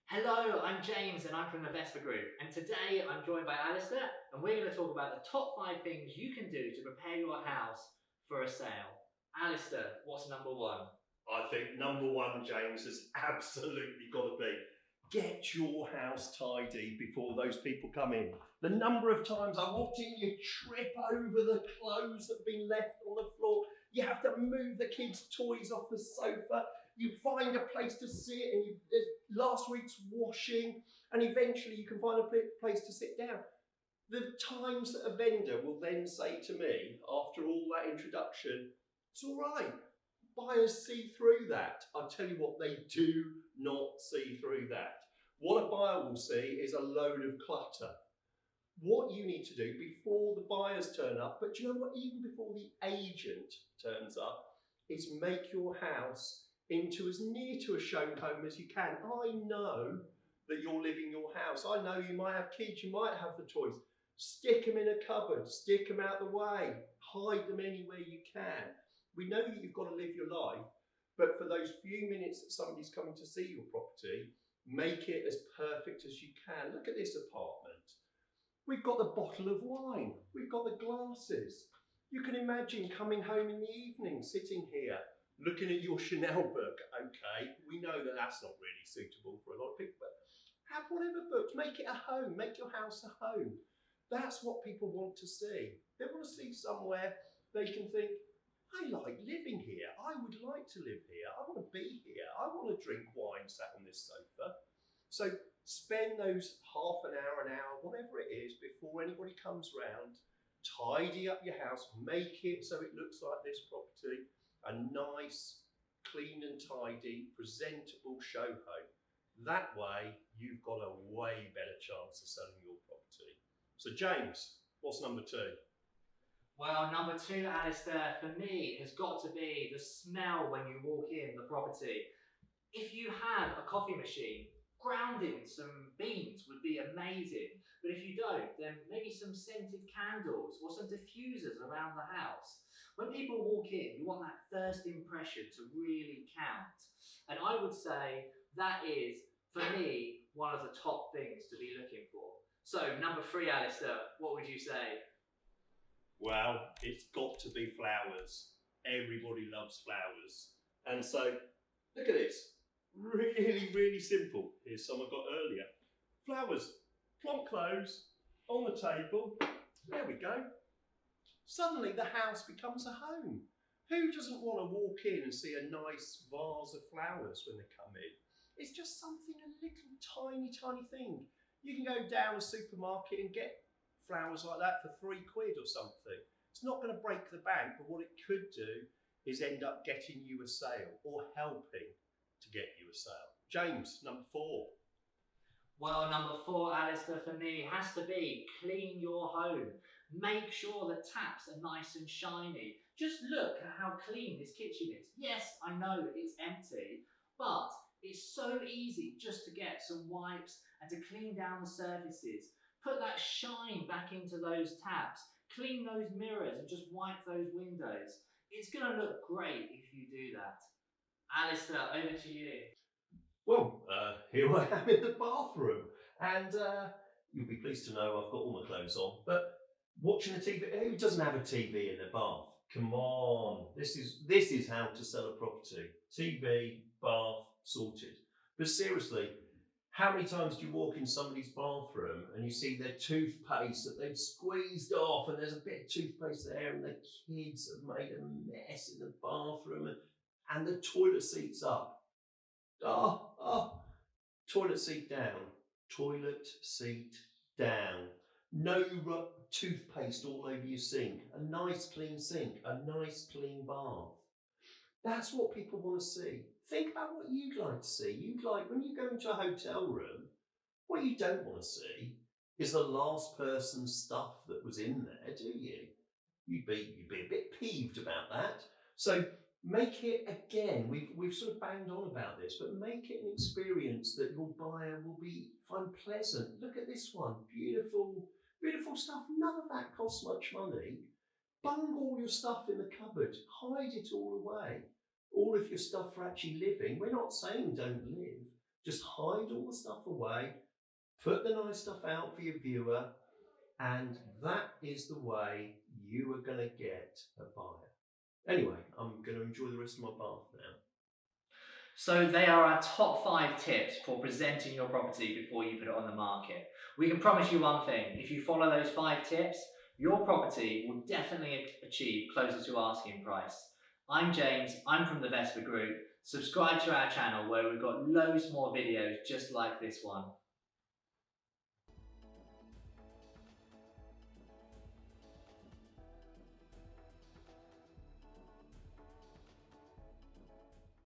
Hello, I'm James and I'm from the Vesper Group. And today I'm joined by Alastair and we're going to talk about the top 5 things you can do to prepare your house for a sale. Alastair, what's number one? I think number one, James, has absolutely got to be get your house tidy before those people come in. The number of times I walked in, you trip over the clothes that have been left on the floor. You have to move the kids' toys off the sofa. You find a place to sit, and there's last week's washing, and eventually you can find a place to sit down. The times that a vendor will then say to me after all that introduction, it's all right. Buyers see through that. I'll tell you what, they do not see through that. What a buyer will see is a load of clutter. What you need to do before the buyers turn up, but do you know what, even before the agent turns up, is make your house into as near to a show home as you can. I know that you're living your house. I know you might have kids, you might have the toys. Stick them in a cupboard, stick them out the way, hide them anywhere you can. We know that you've got to live your life, but for those few minutes that somebody's coming to see your property, make it as perfect as you can. Look at this apartment. We've got the bottle of wine, we've got the glasses. You can imagine coming home in the evening, sitting here, looking at your Chanel book. Okay, we know that that's not really suitable for a lot of people, but have whatever books, make it a home, make your house a home. That's what people want to see. They want to see somewhere they can think, I like living here. I would like to live here. I want to be here. I want to drink wine sat on this sofa. So spend those half an hour, whatever it is, before anybody comes round. Tidy up your house. Make it so it looks like this property. A nice, clean and tidy, presentable show home. That way, you've got a way better chance of selling your property. So James, what's number two? Well, number two, Alastair, for me has got to be the smell when you walk in the property. If you have a coffee machine, grounding some beans would be amazing. But if you don't, then maybe some scented candles or some diffusers around the house. When people walk in, you want that first impression to really count. And I would say that is, for me, one of the top things to be looking for. So, number three, Alistair, what would you say? Well, it's got to be flowers. Everybody loves flowers. And so, look at this. Really, really simple. Here's some I got earlier. Flowers, plonk those on the table. There we go. Suddenly the house becomes a home. Who doesn't want to walk in and see a nice vase of flowers when they come in? It's just something, a little tiny, tiny thing. You can go down a supermarket and get flowers like that for £3 or something. It's not going to break the bank, but what it could do is end up getting you a sale or helping to get you a sale. James, number four. Well, number four, Alistair, for me has to be clean your home. Make sure the taps are nice and shiny. Just look at how clean this kitchen is. Yes, I know it's empty, but it's so easy just to get some wipes and to clean down the surfaces. Put that shine back into those taps. Clean those mirrors and just wipe those windows. It's going to look great if you do that. Alistair, over to you. Well, here I am in the bathroom, and you'll be pleased to know I've got all my clothes on. But watching the TV, who doesn't have a TV in their bath? Come on, this is how to sell a property. TV, bath, sorted. But seriously, how many times do you walk in somebody's bathroom and you see their toothpaste that they've squeezed off, and there's a bit of toothpaste there, and the kids have made a mess in the bathroom, and the toilet seat's up. Toilet seat down. Toilet seat down. No toothpaste all over your sink. A nice clean sink. A nice clean bath. That's what people want to see. Think about what you'd like to see. You'd like, when you go into a hotel room, what you don't want to see is the last person's stuff that was in there, do you? You'd be a bit peeved about that. So make it, again, we've sort of banged on about this, but make it an experience that your buyer will find pleasant. Look at this one, beautiful, beautiful stuff. None of that costs much money. Bung all your stuff in the cupboard, hide it all away. All of your stuff for actually living. We're not saying don't live, Just hide all the stuff away, put the nice stuff out for your viewer, and that is the way you are going to get a buyer. Anyway, I'm going to enjoy the rest of my bath now. So they are our top 5 tips for presenting your property before you put it on the market. We can promise you one thing: if you follow those 5 tips, your property will definitely achieve closer to asking price. I'm James, I'm from the Vesper Group. Subscribe to our channel where we've got loads more videos just like this one.